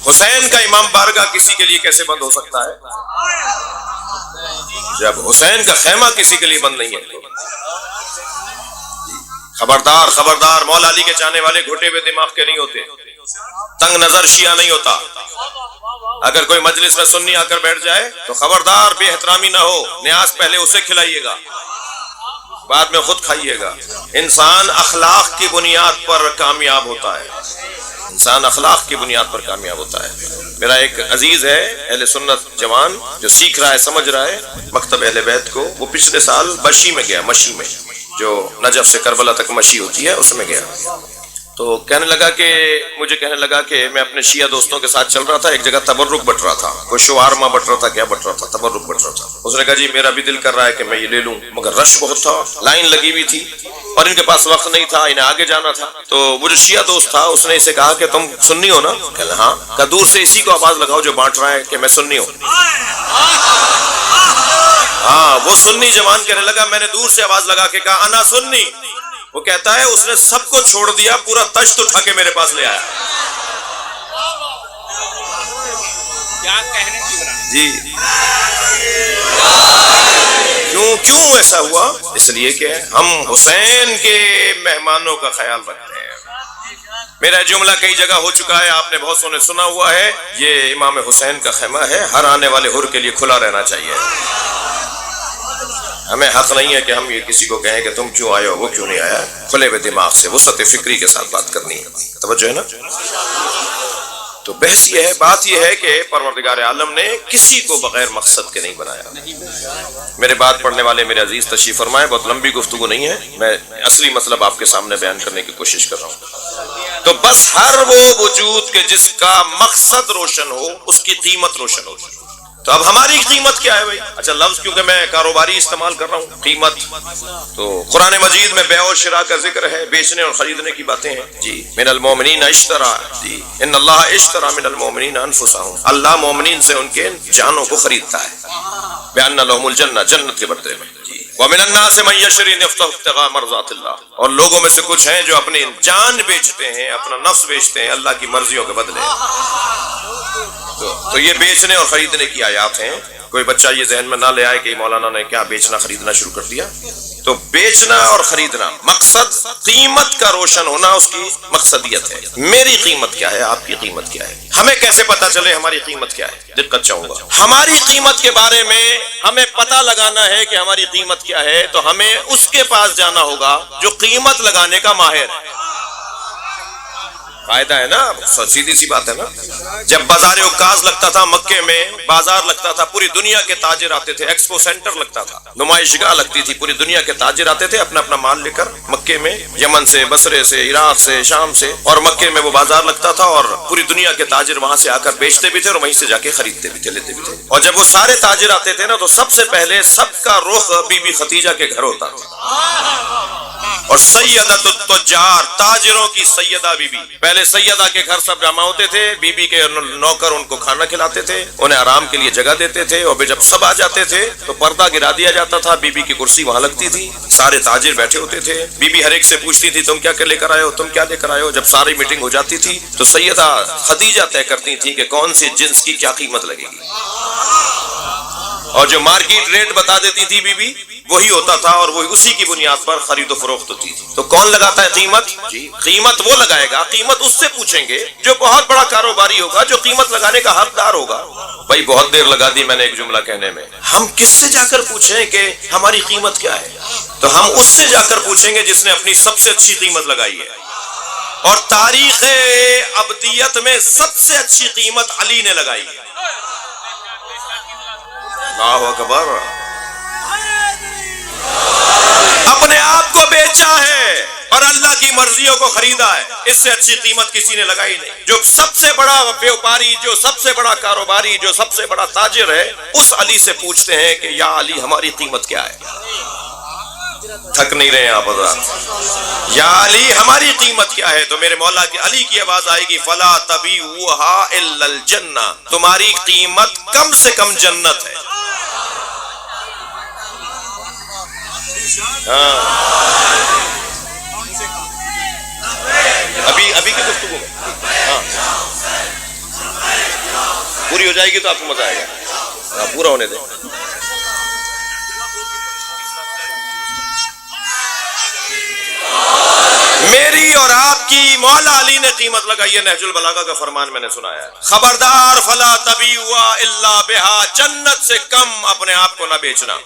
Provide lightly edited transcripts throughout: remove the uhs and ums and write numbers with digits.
حسین کا امام بارگاہ کسی کے لیے کیسے بند ہو سکتا ہے جب حسین کا خیمہ کسی کے لیے بند نہیں ہے؟ خبردار خبردار، مولا علی کے چاہنے والے گھٹے ہوئے دماغ کے نہیں ہوتے، تنگ نظر شیعہ نہیں ہوتا۔ اگر کوئی مجلس میں سنی آ کر بیٹھ جائے تو خبردار بے احترامی نہ ہو، نیاز پہلے اسے کھلائیے گا، بعد میں خود کھائیے گا۔ انسان اخلاق کی بنیاد پر کامیاب ہوتا ہے، انسان اخلاق کی بنیاد پر کامیاب ہوتا ہے۔ میرا ایک عزیز ہے اہل سنت جوان جو سیکھ رہا ہے، سمجھ رہا ہے مکتب اہل بیت کو، وہ پچھلے سال مشی میں گیا، مشی میں جو نجف سے کربلا تک مشی ہوتی ہے اس میں گیا، تو مجھے کہنے لگا کہ میں اپنے شیعہ دوستوں کے ساتھ چل رہا تھا، ایک جگہ تبرک بٹ رہا تھا، کوئی شوارما بٹ رہا تھا، کیا بٹ رہا تھا، تبرک بٹ رہا تھا۔ اس نے کہا جی میرا بھی دل کر رہا ہے کہ میں یہ لے لوں، مگر رش بہت تھا، لائن لگی ہوئی تھی اور ان کے پاس وقت نہیں تھا، انہیں آگے جانا تھا۔ تو وہ جو شیعہ دوست تھا اس نے اسے کہا کہ تم سنی ہو نا؟ کہا ہاں۔ کہا دور سے اسی کو آواز لگاؤ جو بانٹ رہا ہے کہ میں سنی ہوں۔ ہاں، وہ سنی جوان کہنے لگا میں نے دور سے آواز لگا کے کہا انا سنی، وہ کہتا ہے اس نے سب کو چھوڑ دیا، پورا تشت اٹھا کے میرے پاس لے آیا۔ جی کیوں ایسا ہوا؟ اس لیے کہ ہم حسین کے مہمانوں کا خیال رکھتے ہیں۔ میرا جملہ کئی جگہ ہو چکا ہے، آپ نے بہت سو نے سنا ہوا ہے، یہ امام حسین کا خیمہ ہے، ہر آنے والے حر کے لیے کھلا رہنا چاہیے۔ ہمیں حق نہیں ہے کہ ہم یہ کسی کو کہیں کہ تم کیوں آئے ہو، وہ کیوں نہیں آیا، کھلے ہوئے دماغ سے وسعت فکری کے ساتھ بات کرنی ہے، توجہ ہے نا؟ تو بحث یہ ہے، بات یہ ہے کہ پروردگار عالم نے کسی کو بغیر مقصد کے نہیں بنایا۔ میرے بات پڑھنے والے میرے عزیز تشریف فرمائے، بہت لمبی گفتگو نہیں ہے، میں اصلی مطلب آپ کے سامنے بیان کرنے کی کوشش کر رہا ہوں۔ تو بس ہر وہ وجود کے جس کا مقصد روشن ہو اس کی قیمت روشن ہو۔ تو اب ہماری قیمت کیا ہے بھائی؟ اچھا لفظ کیونکہ میں کاروباری استعمال کر رہا ہوں، قیمت، تو قرآن مجید میں بیع و شراء کا ذکر ہے، بیچنے اور خریدنے کی باتیں ہیں۔ جی من المومنین اشترا، جی ان اللہ اشترا من المومنین انفسہم، اللہ مومنین سے ان کے جانوں کو خریدتا ہے، بان لہم الجنہ، جنت کے بدلے میں۔ جی ومن الناس من یشری نفسہ ابتغاء مرضات اللہ، اور لوگوں میں سے کچھ ہیں جو اپنی جان بیچتے ہیں، اپنا نفس بیچتے ہیں اللہ کی مرضیوں کے بدلے۔ تو یہ بیچنے اور خریدنے کی آیات ہیں۔ کوئی بچہ یہ ذہن میں نہ لے آئے کہ مولانا نے کیا بیچنا خریدنا شروع کر دیا۔ تو بیچنا اور خریدنا مقصد، قیمت کا روشن ہونا اس کی مقصدیت ہے۔ میری قیمت کیا ہے، آپ کی قیمت کیا ہے؟ ہمیں کیسے پتا چلے ہماری قیمت کیا ہے؟ دقت چاہوں گا، ہماری قیمت کے بارے میں ہمیں پتا لگانا ہے کہ ہماری قیمت کیا ہے، تو ہمیں اس کے پاس جانا ہوگا جو قیمت لگانے کا ماہر ہے۔ فائدہ ہے نا، سیدھی سی بات ہے نا۔ جب بازار عکاظ لگتا تھا مکے میں، بازار لگتا تھا، پوری دنیا کے تاجر آتے تھے، ایکسپو سینٹر لگتا تھا، نمائش گاہ لگتی تھی، پوری دنیا کے تاجر آتے تھے اپنا اپنا مال لے کر مکے میں، یمن سے، بصرے سے، عراق سے، شام سے، اور مکے میں وہ بازار لگتا تھا اور پوری دنیا کے تاجر وہاں سے آ کر بیچتے بھی تھے اور وہیں سے جا کے خریدتے بھی تھے، لیتے بھی تھے۔ اور جب وہ سارے تاجر آتے تھے نا تو سب سے پہلے سب کا رخ بی بی خدیجہ کے گھر ہوتا تھا، اور سیدۃ التجار، تاجروں کی سیدہ بی بی۔ پہلے سیدہ کے گھر سب جمع ہوتے تھے، بی بی کے نوکر ان کو کھانا کھلاتے تھے، انہیں آرام کے لیے جگہ دیتے تھے، اور جب سب آ جاتے تھے تو پردہ گرا دیا جاتا تھا، بی بی کی کرسی وہاں لگتی تھی، سارے تاجر بیٹھے ہوتے تھے، بی بی ہر ایک سے پوچھتی تھی تم کیا لے کر آئے ہو، تم کیا لے کر آئے ہو۔ جب ساری میٹنگ ہو جاتی تھی تو سیدہ خدیجہ طے کرتی تھی کہ کون سی جنس کی کیا قیمت لگے گی، اور جو مارکیٹ ریٹ بتا دیتی تھی بی بی وہی ہوتا تھا، اور وہی اسی کی بنیاد پر خرید و فروخت ہوتی تھی۔ تو کون لگاتا ہے قیمت؟ جی قیمت وہ لگائے گا، قیمت اس سے پوچھیں گے جو بہت بڑا کاروباری ہوگا، جو قیمت لگانے کا حقدار ہوگا۔ بھائی بہت دیر لگا دی میں نے ایک جملہ کہنے میں، ہم کس سے جا کر پوچھیں کہ ہماری قیمت کیا ہے؟ تو ہم اس سے جا کر پوچھیں گے جس نے اپنی سب سے اچھی قیمت لگائی ہے، اور تاریخ ابدیت میں سب سے اچھی قیمت علی نے لگائی ہے۔ اللہ اکبر، اپنے آپ کو بیچا ہے اور اللہ کی مرضیوں کو خریدا ہے، اس سے اچھی قیمت کسی نے لگائی نہیں۔ جو سب سے بڑا بیوپاری، جو سب سے بڑا کاروباری، جو سب سے بڑا تاجر ہے، اس علی سے پوچھتے ہیں کہ یا علی ہماری قیمت کیا ہے؟ تھک نہیں رہے آپ حضرات؟ یا علی ہماری قیمت کیا ہے؟ تو میرے مولا کی علی کی آواز آئے گی فلا تبیعوها الا الجنہ، تمہاری قیمت کم سے کم جنت ہے۔ ابھی کی گفتگو میں پوری ہو جائے گی تو آپ کو مزہ آئے گا. پورا ہونے دیں. میری اور آپ کی مولا علی نے قیمت لگائی ہے. نہج البلاغہ کا فرمان میں نے سنایا ہے, خبردار فلا تبیعوا الا بہا, جنت سے کم اپنے آپ کو نہ بیچنا.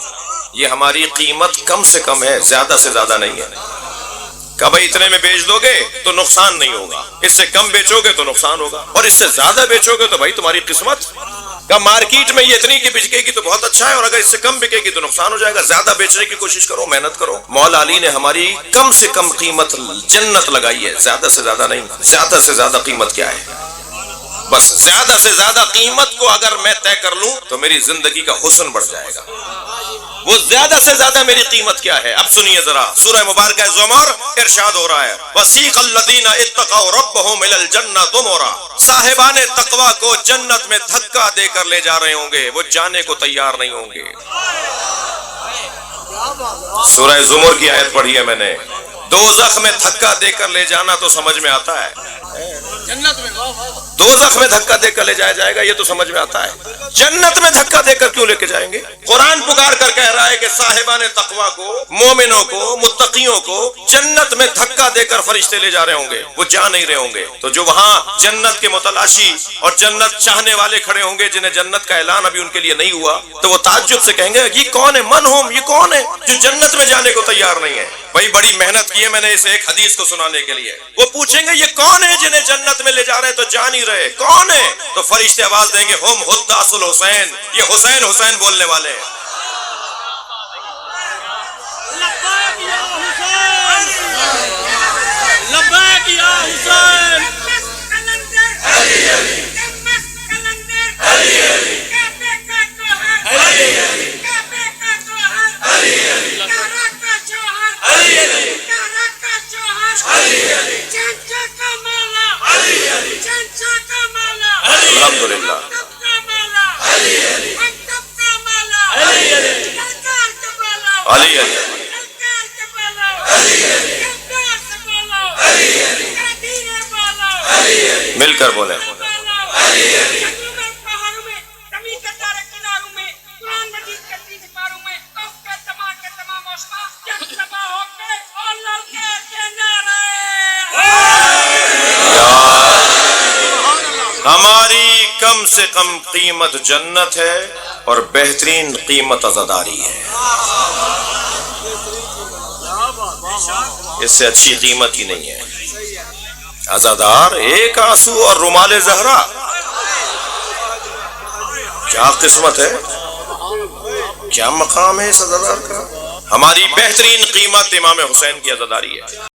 یہ ہماری قیمت کم سے کم ہے, زیادہ سے زیادہ نہیں ہے. کہ بھائی اتنے میں بیچ دو گے تو نقصان نہیں ہوگا, اس سے کم بیچو گے تو نقصان ہوگا, اور اس سے زیادہ بیچو گے تو بھائی تمہاری قسمت. کہ مارکیٹ میں یہ اتنی کی بکے گی تو بہت اچھا ہے, اور اگر اس سے کم بکے گی تو نقصان ہو جائے گا. زیادہ بیچنے کی کوشش کرو, محنت کرو. مولا علی نے ہماری کم سے کم قیمت جنت لگائی ہے, زیادہ سے زیادہ نہیں. زیادہ سے زیادہ قیمت کیا ہے؟ بس زیادہ سے زیادہ قیمت کو اگر میں طے کر لوں تو میری زندگی کا حسن بڑھ جائے گا. وہ زیادہ سے زیادہ میری قیمت کیا ہے؟ اب سنیے ذرا, سورہ مبارکہ زمر ارشاد ہو رہا ہے, وَسِيقَ الَّذِينَ اتَّقَوْا رَبَّهُمْ إِلَى الْجَنَّةِ زُمَرًا. صاحبان تقوی کو جنت میں دھکا دے کر لے جا رہے ہوں گے, وہ جانے کو تیار نہیں ہوں گے. سورہ زمر کی آیت پڑھی ہے میں نے. دوزخ میں دھکا دے کر لے جانا تو سمجھ میں آتا ہے, دوزخ میں دھکا دے کر لے جایا جائے گا یہ تو سمجھ میں آتا ہے. جنت میں دھکا دے کر کیوں لے کے جائیں گے؟ قرآن پکار کر کہہ رہا ہے کہ صاحبان تقوی کو, مومنوں کو, متقیوں کو جنت میں دھکا دے کر فرشتے لے جا رہے ہوں گے, وہ جا نہیں رہے ہوں گے. تو جو وہاں جنت کے متلاشی اور جنت چاہنے والے کھڑے ہوں گے جنہیں جنت کا اعلان ابھی ان کے لیے نہیں ہوا, تو وہ تعجب سے کہیں گے یہ کون ہے, من ہم, یہ کون ہے جو جنت میں جانے کو تیار نہیں ہے. بھائی بڑی محنت کی ہے میں نے اس ایک حدیث کو سنانے کے لیے. وہ پوچھیں گے یہ کون ہے جنہیں جنت میں لے جا رہے ہیں تو جا نہیں رہے, کون ہے؟ تو فرشتے آواز دیں گے ہم حداث الحسین, یہ حسین حسین بولنے والے ہیں. لبیک یا حسین. الحمدللہ. علی علی مل کر بولیں. ہماری کم سے کم قیمت جنت ہے اور بہترین قیمت عزاداری ہے. اس سے اچھی قیمت ہی نہیں ہے. عزادار, ایک آنسو اور رومال زہرا, کیا قسمت ہے, کیا مقام ہے اس عزادار کا. ہماری بہترین قیمت امام حسین کی عزاداری ہے.